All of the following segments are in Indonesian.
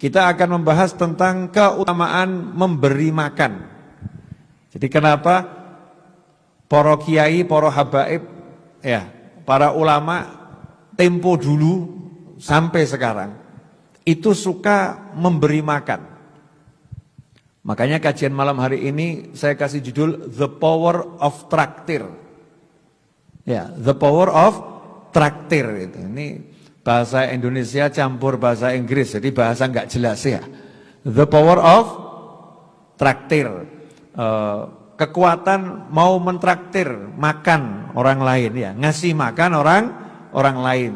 Kita akan membahas tentang keutamaan memberi makan. Jadi kenapa para kiai, para habaib, ya, para ulama tempo dulu sampai sekarang itu suka memberi makan. Makanya kajian malam hari ini saya kasih judul The Power of Traktir. Ya, The Power of Traktir itu. Ini bahasa Indonesia campur bahasa Inggris, jadi bahasa nggak jelas ya. The Power of Traktir. Kekuatan mau mentraktir makan orang lain ya, ngasih makan orang lain.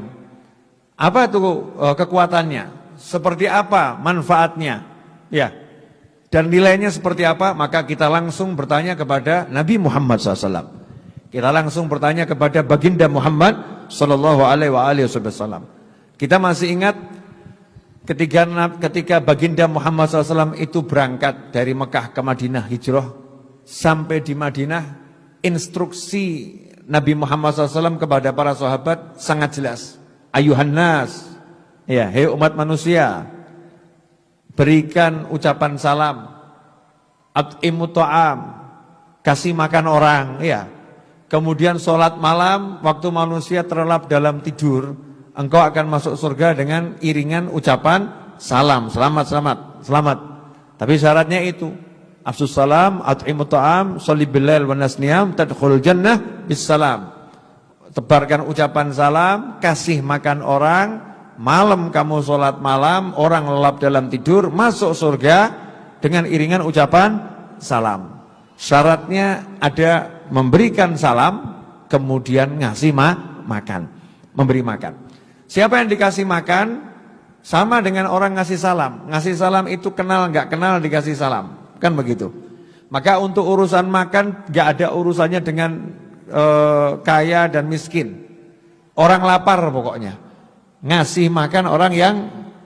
Apa itu kekuatannya? Seperti apa manfaatnya? Ya. Dan nilainya seperti apa? Maka kita langsung bertanya kepada Nabi Muhammad SAW. Kita langsung bertanya kepada baginda Muhammad Sallallahu Alaihi Wasallam. Kita masih ingat ketika baginda Muhammad SAW itu berangkat dari Mekah ke Madinah hijrah. Sampai di Madinah, instruksi Nabi Muhammad SAW kepada para sahabat sangat jelas. Ayuhan nas, ya, hei umat manusia, berikan ucapan salam, at'imu ta'am, kasih makan orang, ya. Kemudian sholat malam, waktu manusia terlelap dalam tidur, engkau akan masuk surga dengan iringan ucapan salam, selamat, selamat, selamat. Tapi syaratnya itu, afsus salam, at'imu ta'am, sholli billail wa nasniyam, tadkhul jannah bis salam. Tebarkan ucapan salam, kasih makan orang, malam kamu sholat malam, orang lelap dalam tidur, masuk surga dengan iringan ucapan salam. Syaratnya ada memberikan salam, kemudian ngasih makan, memberi makan. Siapa yang dikasih makan, sama dengan orang ngasih salam. Ngasih salam itu kenal nggak kenal dikasih salam, kan begitu. Maka untuk urusan makan nggak ada urusannya dengan kaya dan miskin. Orang lapar pokoknya. Ngasih makan orang yang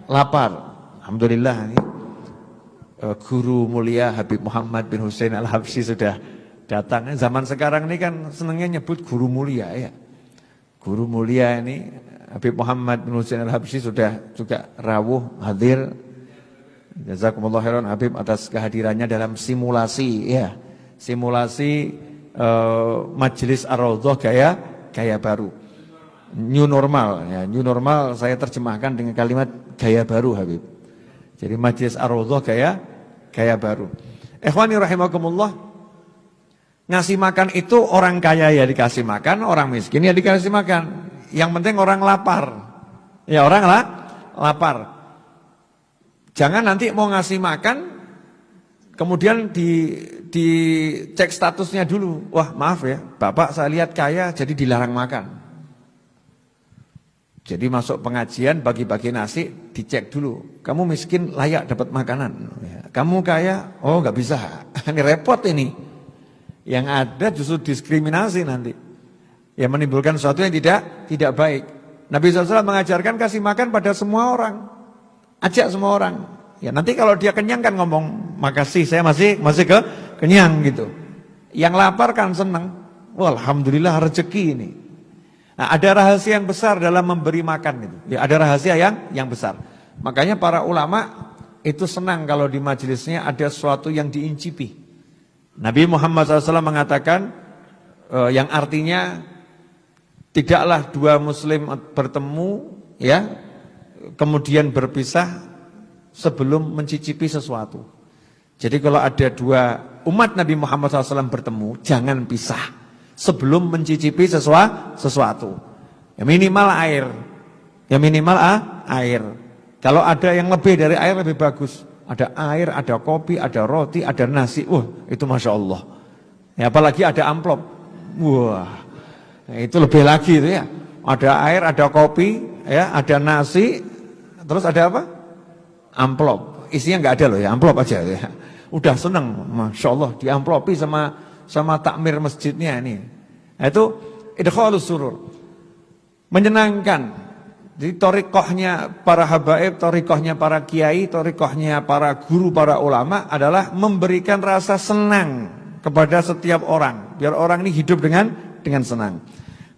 lapar. Alhamdulillah ini guru mulia Habib Muhammad bin Hussein Al-Habsyi sudah datang. Zaman sekarang ini kan senangnya nyebut guru mulia ya. Guru mulia ini Habib Muhammad bin Hussein Al-Habsyi sudah juga rawuh hadir. Jazakumullah khairan Habib atas kehadirannya dalam simulasi ya. Simulasi Majelis Ar-Raudhah gaya baru. New normal ya, new normal saya terjemahkan dengan kalimat gaya baru Habib. Jadi Majelis Ar-Raudhah gaya baru. Ikhwani rahimakumullah, ngasih makan itu orang kaya ya dikasih makan, orang miskin ya dikasih makan. Yang penting orang lapar. Ya orang lapar. Jangan nanti mau ngasih makan kemudian dicek statusnya dulu. Wah, maaf ya, Bapak saya lihat kaya jadi dilarang makan. Jadi masuk pengajian bagi-bagi nasi dicek dulu. Kamu miskin layak dapat makanan. Kamu kaya, oh nggak bisa. Ini repot ini. Yang ada justru diskriminasi nanti. Yang menimbulkan sesuatu yang tidak baik. Nabi SAW mengajarkan kasih makan pada semua orang. Ajak semua orang. Ya nanti kalau dia kenyang kan ngomong makasih saya masih kenyang gitu. Yang lapar kan senang. Wah, alhamdulillah rezeki ini. Nah, ada rahasia yang besar dalam memberi makan itu. Ya, ada rahasia yang besar. Makanya para ulama itu senang kalau di majelisnya ada sesuatu yang diincipi. Nabi Muhammad SAW mengatakan yang artinya tidaklah dua muslim bertemu ya kemudian berpisah sebelum mencicipi sesuatu. Jadi kalau ada dua umat Nabi Muhammad SAW bertemu, jangan pisah sebelum mencicipi sesuatu. Ya minimal air. Ya minimal air. Kalau ada yang lebih dari air lebih bagus. Ada air, ada kopi, ada roti, ada nasi. Wah, itu Masya Allah. Ya, apalagi ada amplop. Wah, itu lebih lagi itu ya. Ada air, ada kopi, ya, ada nasi, terus ada apa? Amplop. Isinya nggak ada loh ya, amplop aja ya. Udah seneng, Masya Allah, diamplopi sama takmir masjidnya ini. Nah, itu idkhalus surur. Menyenangkan. Jadi thariqahnya para habaib, thariqahnya para kiai, thariqahnya para guru, para ulama adalah memberikan rasa senang kepada setiap orang. Biar orang ini hidup dengan senang.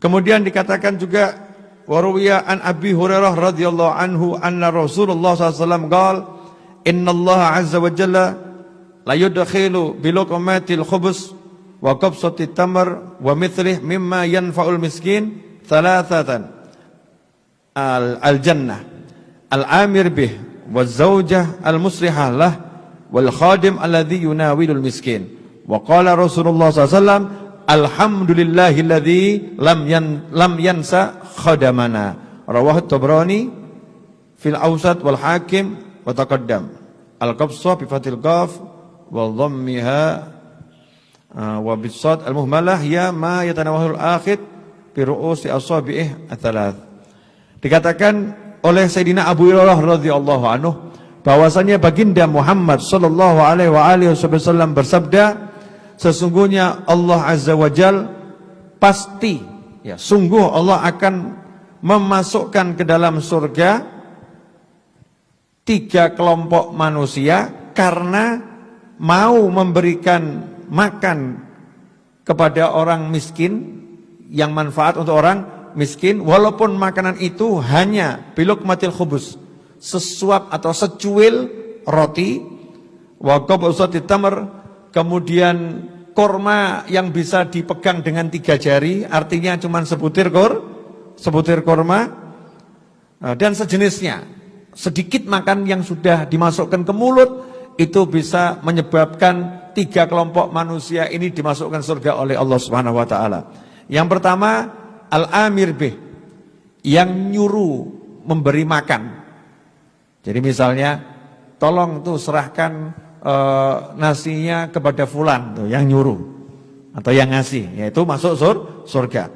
Kemudian dikatakan juga waruwiya an Abi Hurairah radhiyallahu anhu anna Rasulullah sallallahu alaihi wasallam qala innallaha azza wa jalla la yudkhilu biluqmatil khubus wa qabsatit tamr wa mithlih mimma yanfa'ul miskin thalathatan al-jannah al-amir bih waz-zawjah al-muslihah lah wal khadim alladhi yunawilul miskin. Wa qala Rasulullah SAW alhamdulillahilladzi lam yansa khadamana. Rawahu Tabrani fil Awsat wal Hakim wa taqaddam. Al-qabsah bi fathil qaf wa dhammiha wa bis-sad al-muhmalah ya ma yatanawahul akhid bi ru'usi asabi'ih ats-tsalath. Dikatakan oleh Sayyidina Abu Hurairah radhiyallahu anhu bahwasanya baginda Muhammad sallallahu alaihi wasallam bersabda, sesungguhnya Allah Azza wa Jal pasti, ya, sungguh Allah akan memasukkan ke dalam surga 3 kelompok manusia karena mau memberikan makan kepada orang miskin, yang manfaat untuk orang miskin, walaupun makanan itu hanya biluqmatil khubus, sesuap atau secuil roti, wa qabsatit tamr, kemudian korma yang bisa dipegang dengan 3 jari, artinya cuma sebutir korma, dan sejenisnya. Sedikit makan yang sudah dimasukkan ke mulut, itu bisa menyebabkan 3 kelompok manusia ini dimasukkan surga oleh Allah Subhanahu wa taala. Yang pertama, al-amir bih, yang nyuruh memberi makan. Jadi misalnya, tolong tuh serahkan nasinya kepada fulan tuh, yang nyuruh atau yang ngasih, yaitu masuk surga.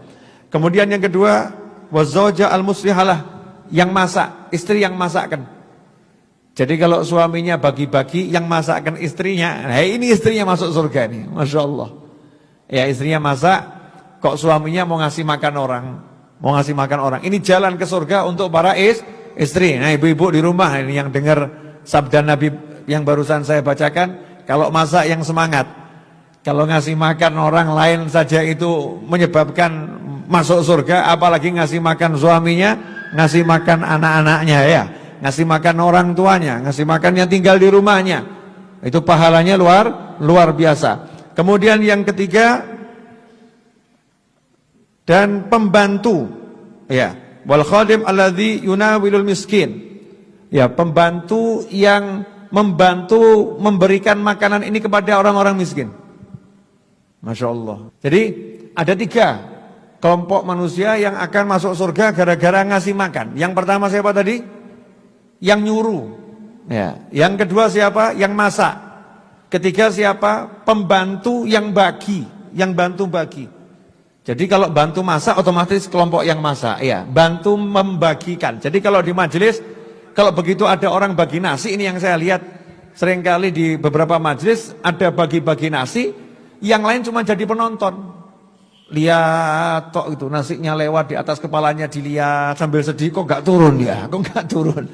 Kemudian yang kedua, wazauja al-muslihalah, yang masak, istri yang masakkan. Jadi kalau suaminya bagi-bagi, yang masakkan istrinya, nah ini istrinya masuk surga nih, Masya Allah. Ya, istrinya masak, kok suaminya mau ngasih makan orang, ini jalan ke surga untuk para istri. Nah, ibu-ibu di rumah ini yang dengar sabda Nabi yang barusan saya bacakan, kalau masak yang semangat. Kalau ngasih makan orang lain saja itu menyebabkan masuk surga, apalagi ngasih makan suaminya, ngasih makan anak-anaknya, ya, ngasih makan orang tuanya, ngasih makan yang tinggal di rumahnya. Itu pahalanya luar biasa. Kemudian yang ketiga, dan pembantu, ya, wal khadim alladzi yunawilul miskin. Ya, pembantu yang membantu memberikan makanan ini kepada orang-orang miskin. Masya Allah. Jadi ada 3 kelompok manusia yang akan masuk surga gara-gara ngasih makan. Yang pertama siapa tadi? Yang nyuruh. Ya. Yang kedua siapa? Yang masak. Ketiga siapa? Pembantu yang bagi, yang bantu bagi. Jadi kalau bantu masak otomatis kelompok yang masak. Ya, bantu membagikan. Jadi kalau di majelis, kalau begitu ada orang bagi nasi, ini yang saya lihat seringkali di beberapa majelis, ada bagi-bagi nasi, yang lain cuma jadi penonton. Lihat tok itu, nasinya lewat di atas kepalanya, dilihat sambil sedih, kok gak turun ya, kok gak turun.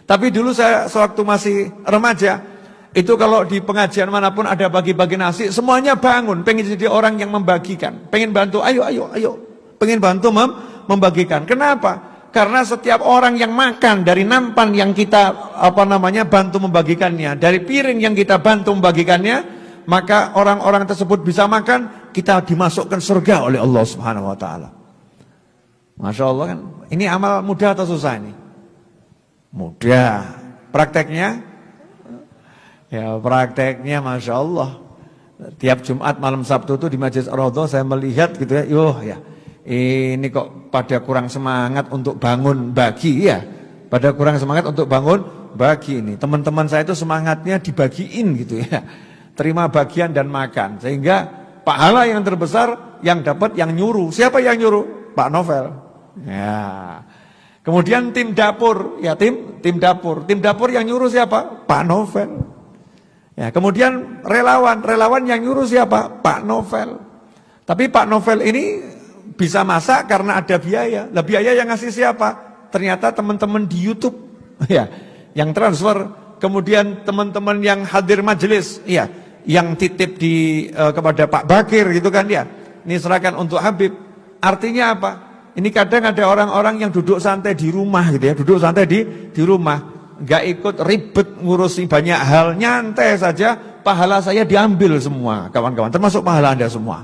Tapi dulu saya sewaktu masih remaja, itu kalau di pengajian manapun ada bagi-bagi nasi, semuanya bangun, pengen jadi orang yang membagikan, pengen bantu, ayo, pengen bantu membagikan. Kenapa? Karena setiap orang yang makan dari nampan yang kita bantu membagikannya, dari piring yang kita bantu membagikannya, maka orang-orang tersebut bisa makan, kita dimasukkan surga oleh Allah Subhanahu wa taala. Masya Allah kan. Ini amal mudah atau susah ini? Mudah. Prakteknya? Ya, prakteknya Masya Allah. Tiap Jumat malam Sabtu itu di Majelis Ar-Raudhah saya melihat gitu ya, ya. Ini kok pada kurang semangat untuk bangun bagi, ya. Pada kurang semangat untuk bangun bagi ini. Teman-teman saya itu semangatnya dibagiin gitu ya. Terima bagian dan makan. Sehingga pahala yang terbesar yang dapat yang nyuruh. Siapa yang nyuruh? Pak Novel. Ya. Kemudian tim dapur, ya tim dapur. Tim dapur yang nyuruh siapa? Pak Novel. Ya, kemudian relawan yang nyuruh siapa? Pak Novel. Tapi Pak Novel ini bisa masak karena ada biaya. Lah biaya yang ngasih siapa? Ternyata teman-teman di YouTube, ya, yang transfer. Kemudian teman-teman yang hadir majelis, ya, yang titip kepada Pak Bakir gitu kan, ya. Ini serahkan untuk Habib. Artinya apa? Ini kadang ada orang-orang yang duduk santai di rumah gitu ya, duduk santai di rumah. nggak ikut ribet ngurusi banyak hal, nyantai saja, pahala saya diambil semua, kawan-kawan, termasuk pahala Anda semua.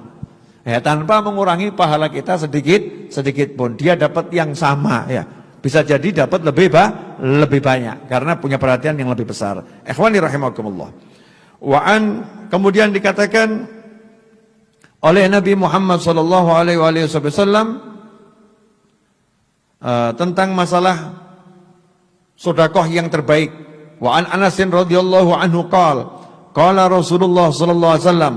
Ya, tanpa mengurangi pahala kita sedikit pun, dia dapat yang sama ya. Bisa jadi dapat lebih banyak karena punya perhatian yang lebih besar. Ikhwani rahimakumullah. Kemudian dikatakan oleh Nabi Muhammad sallallahu alaihi wasallam tentang masalah sedekah yang terbaik. Wa an Anas radhiyallahu anhu qala Rasulullah sallallahu alaihi wasallam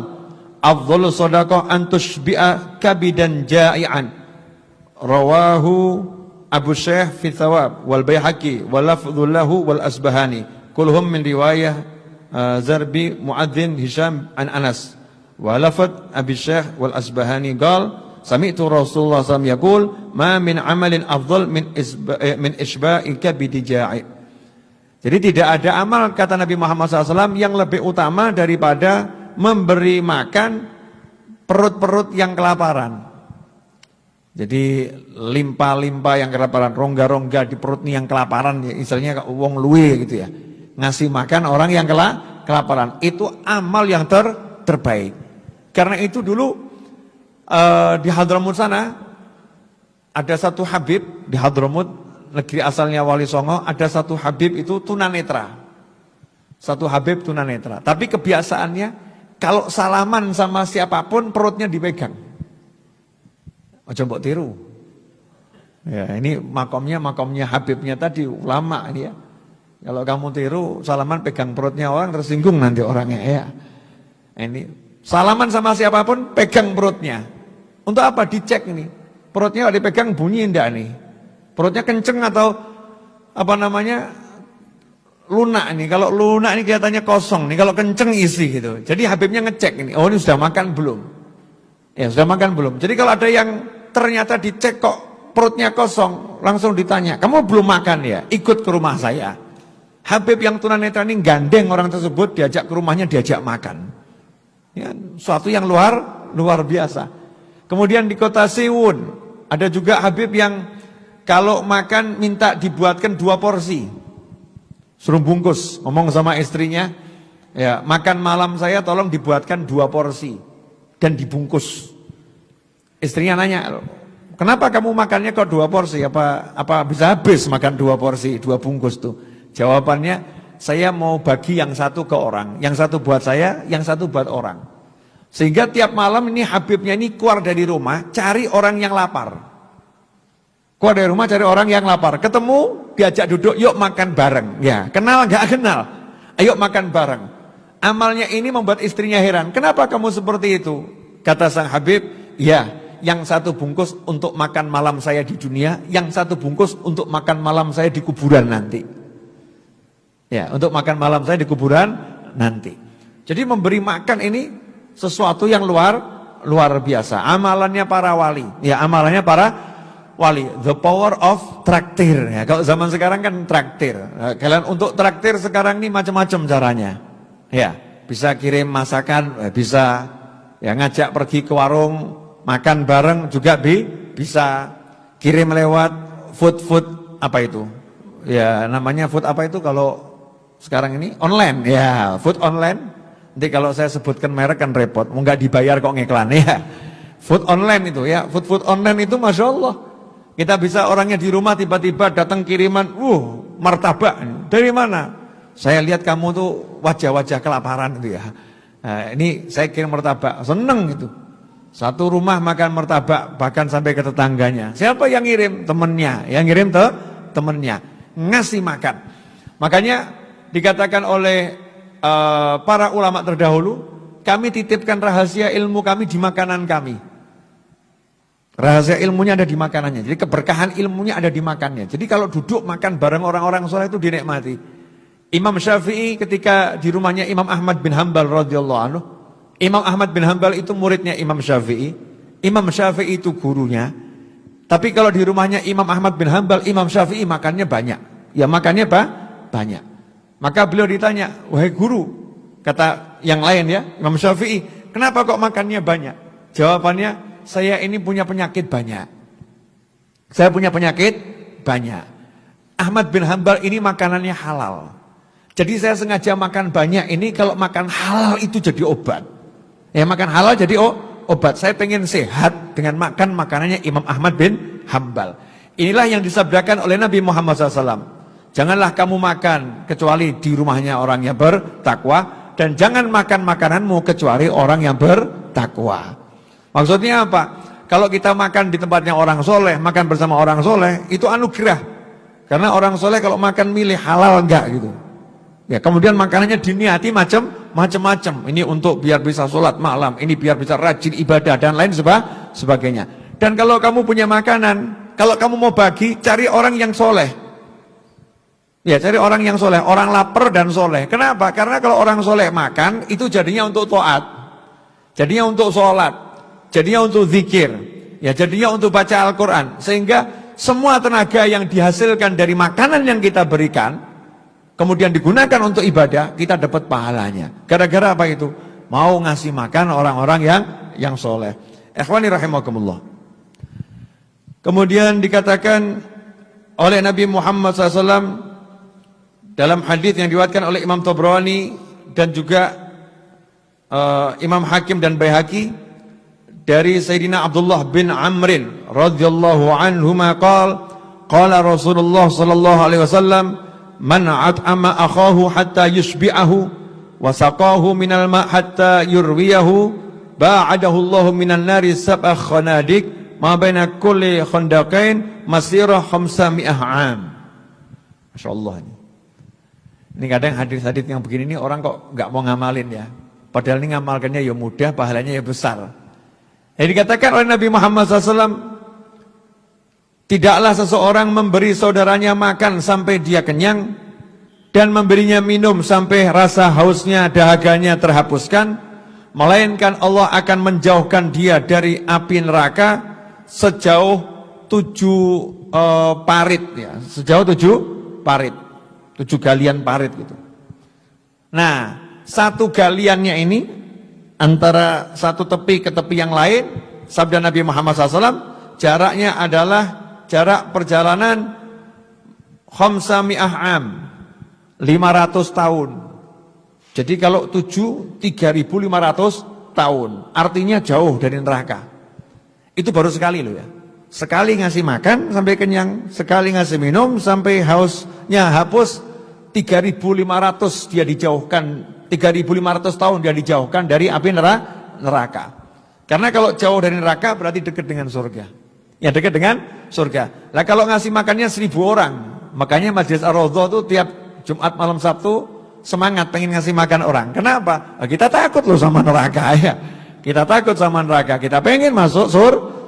afdhalu shadaqah an tushbi'a kabidan ja'ian. Rawahu Abu Syekh fi Thawab wal Baihaqi wa lafdhu lahu wal Asbahani. Kulhum min riwayah Zarbi Muadzin Hisham an Anas. Wa lafdh Abi Syekh wal Asbahani qala sami'tu Rasulullah SAW yaqul ma min amalin afdal min isba'i kabidi ja'i. Jadi tidak ada amal, kata Nabi Muhammad SAW, yang lebih utama daripada memberi makan perut-perut yang kelaparan. Jadi limpa-limpa yang kelaparan, rongga-rongga di perut nih yang kelaparan, ya, istilahnya wong luwe gitu ya. Ngasih makan orang yang kelaparan, itu amal yang terbaik. Karena itu dulu di Hadramut sana ada satu Habib di Hadramut, negeri asalnya Wali Songo, ada satu Habib itu tunanetra. Satu Habib tunanetra. Tapi kebiasaannya kalau salaman sama siapapun perutnya dipegang. Ojo mbok tiru. Ya, ini makomnya Habibnya tadi ulama ini ya. Kalau kamu tiru salaman pegang perutnya orang, tersinggung nanti orangnya ya. Ini salaman sama siapapun pegang perutnya. Untuk apa? Dicek ini. Perutnya kalau dipegang bunyi enggak nih? Perutnya kenceng atau apa namanya? Lunak nih. Kalau lunak ini kelihatannya kosong nih. Kalau kenceng isi gitu. Jadi Habibnya ngecek ini. Oh, ini sudah makan belum? Ya, sudah makan belum? Jadi kalau ada yang ternyata dicek kok perutnya kosong, langsung ditanya, "Kamu belum makan ya? Ikut ke rumah saya." Habib yang tunanetra ini gandeng orang tersebut, diajak ke rumahnya, diajak makan. Ya, suatu yang luar biasa. Kemudian di kota Siwun ada juga Habib yang kalau makan minta dibuatkan 2 porsi, suruh bungkus, ngomong sama istrinya, ya makan malam saya tolong dibuatkan 2 porsi dan dibungkus. Istrinya nanya, kenapa kamu makannya kok 2 porsi? Apa bisa habis makan 2 porsi, 2 bungkus tuh? Jawabannya, saya mau bagi yang satu ke orang, yang satu buat saya, yang satu buat orang. Sehingga tiap malam ini Habibnya ini keluar dari rumah, cari orang yang lapar. Keluar dari rumah cari orang yang lapar. Ketemu, diajak duduk, yuk makan bareng. Ya, kenal gak kenal? Ayo makan bareng. Amalnya ini membuat istrinya heran. Kenapa kamu seperti itu? Kata sang Habib, ya, yang satu bungkus untuk makan malam saya di dunia, yang satu bungkus untuk makan malam saya di kuburan nanti. Ya, untuk makan malam saya di kuburan nanti. Jadi memberi makan ini sesuatu yang luar biasa. Amalannya para wali. Ya, amalannya para wali. The power of traktir. Ya, kalau zaman sekarang kan traktir. Nah, kalian untuk traktir sekarang ini macam-macam caranya. Ya, bisa kirim masakan, bisa ya ngajak pergi ke warung makan bareng juga bisa. Kirim lewat food apa itu? Ya, namanya food apa itu kalau sekarang ini? Online. Ya, food online. Nanti kalau saya sebutkan merek kan repot, nggak dibayar kok ngiklan ya. Food online itu ya, food online itu Masya Allah. Kita bisa orangnya di rumah tiba-tiba datang kiriman, martabak. Dari mana? Saya lihat kamu tuh wajah-wajah kelaparan itu ya. Nah, ini saya kirim martabak, seneng gitu. Satu rumah makan martabak, bahkan sampai ke tetangganya. Siapa yang ngirim? Temennya. Yang ngirim temennya. Ngasih makan. Makanya dikatakan oleh para ulama terdahulu, kami titipkan rahasia ilmu kami di makanan kami. Rahasia ilmunya ada di makanannya. Jadi keberkahan ilmunya ada di makannya. Jadi kalau duduk makan bareng orang-orang soleh itu dinikmati. Imam Syafi'i ketika di rumahnya Imam Ahmad bin Hanbal radhiyallahu anhu, Imam Ahmad bin Hanbal itu muridnya Imam Syafi'i. Imam Syafi'i itu gurunya. Tapi kalau di rumahnya Imam Ahmad bin Hanbal, Imam Syafi'i makannya banyak. Ya makannya banyak. Maka beliau ditanya, wahai guru, kata yang lain ya, Imam Syafi'i, kenapa kok makannya banyak? Jawabannya, saya ini punya penyakit banyak. Saya punya penyakit banyak. Ahmad bin Hanbal ini makanannya halal. Jadi saya sengaja makan banyak ini, kalau makan halal itu jadi obat. Ya, makan halal jadi obat. Saya pengen sehat dengan makan makanannya Imam Ahmad bin Hanbal. Inilah yang disabdakan oleh Nabi Muhammad SAW. Janganlah kamu makan kecuali di rumahnya orang yang bertakwa, dan jangan makan makananmu kecuali orang yang bertakwa. Maksudnya apa? Kalau kita makan di tempatnya orang soleh, makan bersama orang soleh, itu anugerah. Karena orang soleh kalau makan milih halal enggak gitu. Ya, kemudian makanannya diniati macam-macam. Ini untuk biar bisa sholat malam, ini biar bisa rajin ibadah dan lain sebagainya. Dan kalau kamu punya makanan, kalau kamu mau bagi, cari orang yang soleh. Ya, cari orang yang soleh, orang lapar dan soleh. Kenapa? Karena kalau orang soleh makan, itu jadinya untuk taat, jadinya untuk sholat, jadinya untuk zikir, ya jadinya untuk baca Al-Quran. Sehingga semua tenaga yang dihasilkan dari makanan yang kita berikan, kemudian digunakan untuk ibadah, kita dapat pahalanya. Gara-gara apa itu? Mau ngasih makan orang-orang yang soleh. Ikhwani rahimakumullah. Kemudian dikatakan oleh Nabi Muhammad SAW dalam hadis yang diriwayatkan oleh Imam Tabrani dan juga Imam Hakim dan Baihaqi dari Sayyidina Abdullah bin Amrin radhiyallahu anhuma qala Rasulullah sallallahu alaihi wasallam man at'ama akhahu hatta yushbi'ahu wa saqahu minal ma' hatta yurwiyahu ba'adahu Allahu minan nari sab'a khanadik ma baina kulli khandaqain masirah 500 am. Masyaallah ini. Ini kadang hadis-hadis yang begini ini orang kok enggak mau ngamalin ya. Padahal ini ngamalkannya ya mudah, pahalanya ya besar. Yang dikatakan oleh Nabi Muhammad SAW, tidaklah seseorang memberi saudaranya makan sampai dia kenyang dan memberinya minum sampai rasa hausnya, dahaganya terhapuskan, melainkan Allah akan menjauhkan dia dari api neraka sejauh 7 parit ya, sejauh 7 parit, 7 galian parit gitu. Nah, satu galiannya ini antara satu tepi ke tepi yang lain, sabda Nabi Muhammad SAW, jaraknya adalah jarak perjalanan 500 am, 500 tahun. Jadi kalau 7, 3.500 tahun, artinya jauh dari neraka. Itu baru sekali loh ya. Sekali ngasih makan sampai kenyang, sekali ngasih minum sampai hausnya hapus, 3.500 dia dijauhkan, 3.500 tahun dia dijauhkan dari api neraka. Karena kalau jauh dari neraka berarti dekat dengan surga. Ya dekat dengan surga. Lah kalau ngasih makannya 1.000 orang, makanya Majelis Ar-Raudhah itu tiap Jumat malam Sabtu semangat pengen ngasih makan orang. Kenapa? Nah, kita takut loh sama neraka ya. Kita takut sama neraka, kita pengen masuk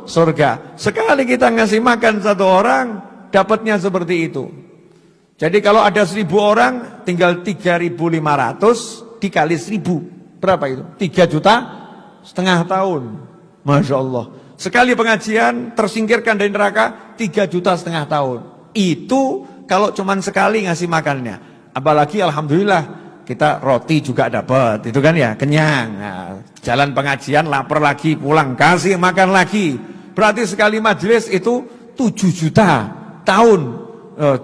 surga. Sekali kita ngasih makan satu orang, dapatnya seperti itu. Jadi kalau ada 1.000 orang, tinggal 3.500 dikali 1.000. Berapa itu? 3,5 juta tahun. Masya Allah. Sekali pengajian tersingkirkan dari neraka 3,5 juta tahun. Itu kalau cuman sekali ngasih makannya. Apalagi alhamdulillah kita roti juga dapat. Itu kan ya, kenyang. Nah, jalan pengajian lapar lagi, pulang kasih makan lagi. Berarti sekali majelis itu 7 juta tahun.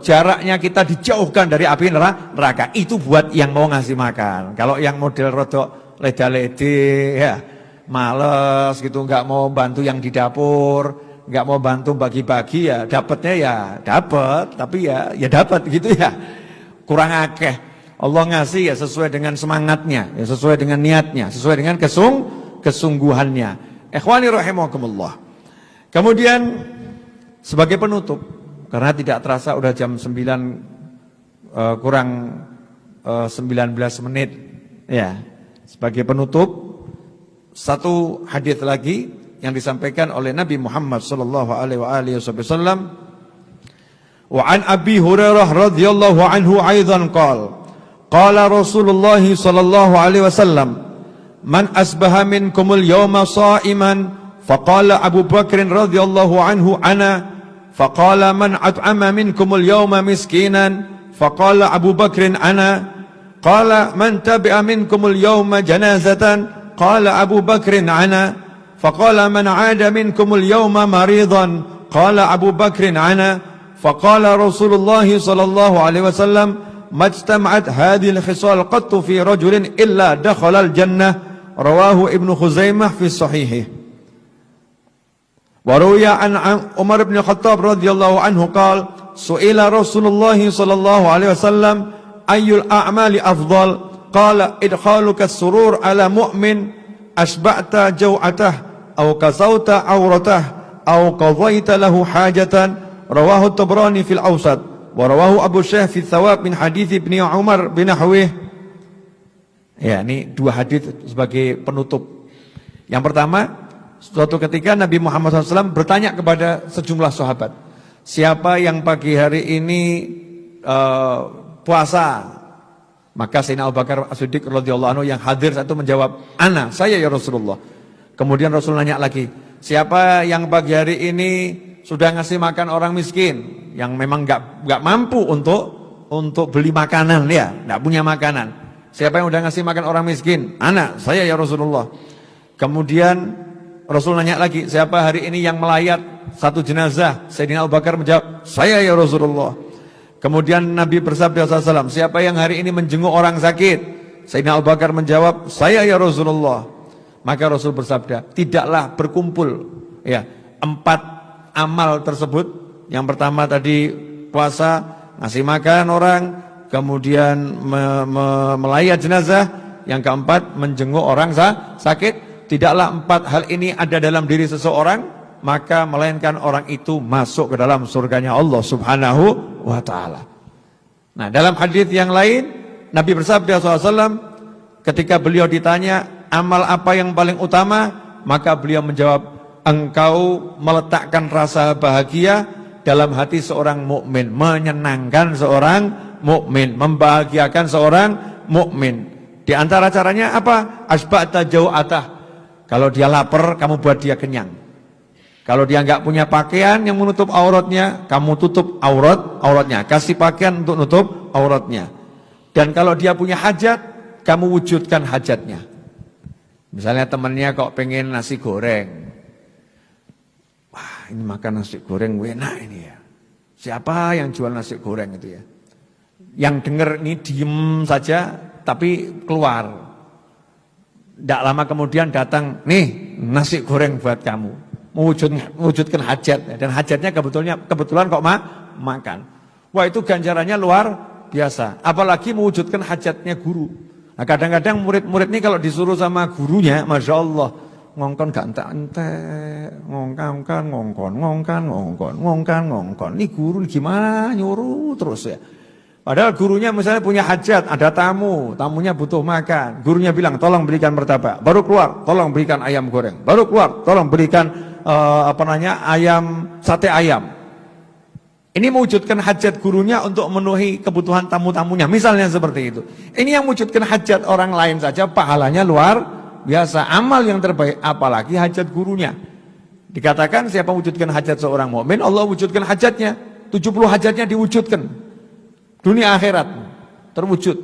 Jaraknya kita dijauhkan dari api neraka. Itu buat yang mau ngasih makan. Kalau yang model rodok leda-lede ya, males gitu, nggak mau bantu yang di dapur, nggak mau bantu bagi-bagi, ya dapatnya ya dapat, tapi ya dapat gitu ya, kurang akeh. Allah ngasih ya sesuai dengan semangatnya, ya sesuai dengan niatnya, sesuai dengan kesungguhannya. Ikhwani rahimakumullah. Kemudian sebagai penutup, karena tidak terasa udah jam 9 kurang 19 menit ya. Sebagai penutup, satu hadis lagi yang disampaikan oleh Nabi Muhammad sallallahu alaihi wasallam. Wa an Abi Hurairah radhiyallahu anhu aidan qala Rasulullah sallallahu alaihi wasallam, man asbaha minkumul yawma sha'iman faqala Abu Bakr radhiyallahu anhu ana faqala man at'ama minkumul yawma miskinan faqala Abu Bakr ana qala man tabi'a minkumul yawma janazatan qala Abu Bakr ana faqala man 'ada minkumul yawma maridan qala Abu Bakr ana faqala Rasulullah sallallahu alaihi wasallam majtama'at hadhil khisal qattu fi rajulin illa dakhala al-jannah, rawahu Ibnu Khuzaimah fi sahihih. Wa ruwiya an Umar bin Khattab radhiyallahu anhu qala su'ila Rasulullah sallallahu alaihi wasallam ayyul a'mali afdal, qala idkhaluka as-surur ala mu'min asba'ta jaw'atah aw kasawta awratah aw qadhaita lahu hajatan, rawahu Tabrani fil Awsat wa rawahu Abu Syekh fi Thawab min hadits Ibnu Umar bin Nahwih. Ya, ini dua hadis sebagai penutup. Yang pertama, suatu ketika Nabi Muhammad SAW bertanya kepada sejumlah sahabat, siapa yang pagi hari ini puasa? Maka Sayyidina Abu Bakar As-Siddiq radhiyallahu anhu yang hadir satu menjawab, ana, saya ya Rasulullah. Kemudian Rasul nanya lagi, siapa yang pagi hari ini sudah ngasih makan orang miskin yang memang nggak mampu untuk beli makanan, ya, nggak punya makanan. Siapa yang udah ngasih makan orang miskin? Ana, saya ya Rasulullah. Kemudian Rasul nanya lagi, siapa hari ini yang melayat satu jenazah? Sayyidina Abu Bakar menjawab, saya ya Rasulullah. Kemudian Nabi bersabda SAW, siapa yang hari ini menjenguk orang sakit? Sayyidina Abu Bakar menjawab, saya ya Rasulullah. Maka Rasul bersabda, tidaklah berkumpul ya 4 amal tersebut. Yang pertama tadi puasa, ngasih makan orang, kemudian melayat jenazah, yang keempat menjenguk orang sakit. Tidaklah 4 hal ini ada dalam diri seseorang, maka melainkan orang itu masuk ke dalam surganya Allah Subhanahu wa ta'ala. Nah, dalam hadis yang lain Nabi bersabda SAW, ketika beliau ditanya amal apa yang paling utama, maka beliau menjawab, engkau meletakkan rasa bahagia dalam hati seorang mukmin, menyenangkan seorang mukmin, membahagiakan seorang mukmin. Di antara caranya apa? Asba'ta jau'atah. Kalau dia lapar, kamu buat dia kenyang. Kalau dia nggak punya pakaian yang menutup auratnya, kamu tutup auratnya, kasih pakaian untuk nutup auratnya. Dan kalau dia punya hajat, kamu wujudkan hajatnya. Misalnya temannya kok pengen nasi goreng, wah ini makan nasi goreng enak ini ya. Siapa yang jual nasi goreng itu ya? Yang dengar ini diem saja, tapi keluar. Tidak lama kemudian datang, nih nasi goreng buat kamu. Mewujudkan hajat, dan hajatnya kebetulan kok makan. Wah, itu ganjarannya luar biasa. Apalagi mewujudkan hajatnya guru. Nah, kadang-kadang murid-murid ini kalau disuruh sama gurunya, masya Allah, ngongkon gak entek, ngongkon. Ini guru gimana nyuruh terus ya. Padahal gurunya misalnya punya hajat, ada tamunya butuh makan. Gurunya bilang, tolong berikan martabak. Baru keluar, tolong berikan ayam goreng. Baru keluar, tolong berikan sate ayam. Ini mewujudkan hajat gurunya untuk memenuhi kebutuhan tamu-tamunya. Misalnya seperti itu. Ini yang mewujudkan hajat orang lain saja, pahalanya luar biasa. Amal yang terbaik, apalagi hajat gurunya. Dikatakan siapa wujudkan hajat seorang mukmin, Allah wujudkan hajatnya. 70 hajatnya diwujudkan. Dunia akhirat terwujud.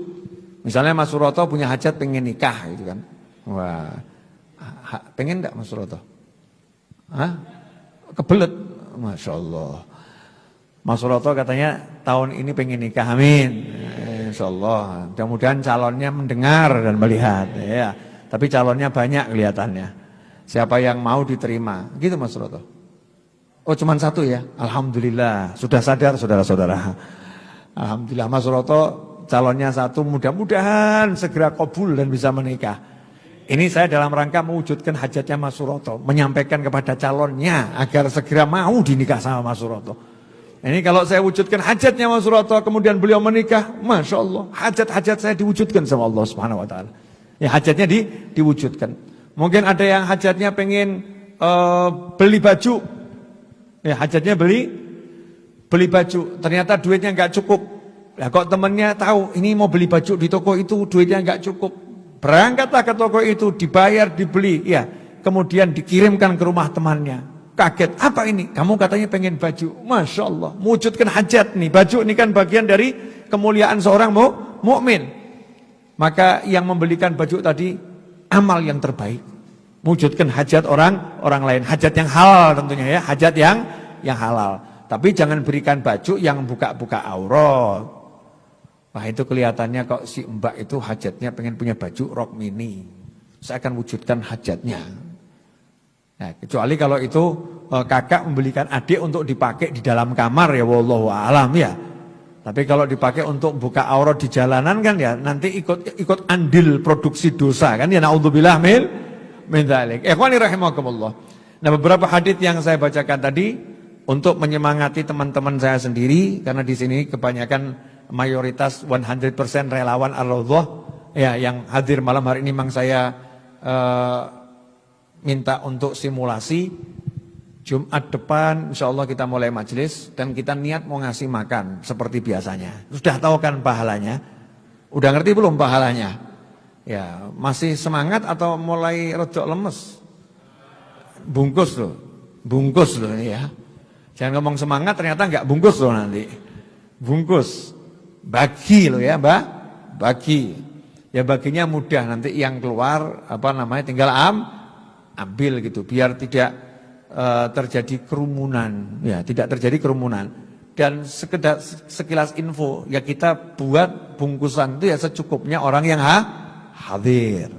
Misalnya Mas Suroto punya hajat pengen nikah gitu kan. Wah, pengen enggak Mas Suroto? Hah? Kebelet, masya Allah. Mas Suroto katanya tahun ini pengen nikah, amin. Insya Allah. Mudah-mudahan calonnya mendengar dan melihat. Ya. Tapi calonnya banyak kelihatannya. Siapa yang mau diterima, gitu Mas Suroto. Oh, cuman satu ya. Alhamdulillah. Sudah sadar saudara-saudara. Alhamdulillah Mas Suroto calonnya satu. Mudah-mudahan segera kabul dan bisa menikah. Ini saya dalam rangka mewujudkan hajatnya Mas Suroto, menyampaikan kepada calonnya agar segera mau dinikah sama Mas Suroto. Ini kalau saya wujudkan hajatnya Mas Suroto, kemudian beliau menikah, masya Allah, hajat-hajat saya diwujudkan sama Allah Subhanahu Wa Taala. Ya hajatnya diwujudkan. Mungkin ada yang hajatnya pengen beli baju, ya hajatnya beli baju. Ternyata duitnya nggak cukup. Ya kok temennya tahu ini mau beli baju di toko itu duitnya nggak cukup. Berangkatlah ke toko itu, dibayar, dibeli, ya. Kemudian dikirimkan ke rumah temannya. Kaget, apa ini? Kamu katanya pengen baju. Masya Allah, mewujudkan hajat nih. Baju ini kan bagian dari kemuliaan seorang mukmin. Maka yang membelikan baju tadi, amal yang terbaik. Mewujudkan hajat orang lain. Hajat yang halal tentunya ya, hajat yang halal. Tapi jangan berikan baju yang buka-buka aurat. Wah itu kelihatannya kok si mbak itu hajatnya pengen punya baju rok mini. Saya akan wujudkan hajatnya. Nah, kecuali kalau itu kakak membelikan adik untuk dipakai di dalam kamar ya wallahu a'lam ya. Tapi kalau dipakai untuk buka aurat di jalanan kan ya nanti ikut andil produksi dosa kan ya naudzubillah min dzalik. Ikhwani rahimakumullah. Nah, beberapa hadis yang saya bacakan tadi untuk menyemangati teman-teman saya sendiri karena di sini kebanyakan mayoritas 100% relawan Ar-Raudhah ya yang hadir malam hari ini memang saya minta untuk simulasi Jumat depan insya Allah kita mulai majelis dan kita niat mau ngasih makan seperti biasanya. Sudah tahu kan pahalanya? Udah ngerti belum pahalanya? Ya masih semangat atau mulai rodok lemes? Bungkus loh ini ya. Jangan ngomong semangat ternyata nggak bungkus loh nanti. Bungkus, bagi loh ya mbak, bagi. Ya baginya mudah nanti yang keluar tinggal ambil gitu biar tidak terjadi kerumunan ya tidak terjadi kerumunan dan sekilas info ya kita buat bungkusan itu ya secukupnya orang yang hadir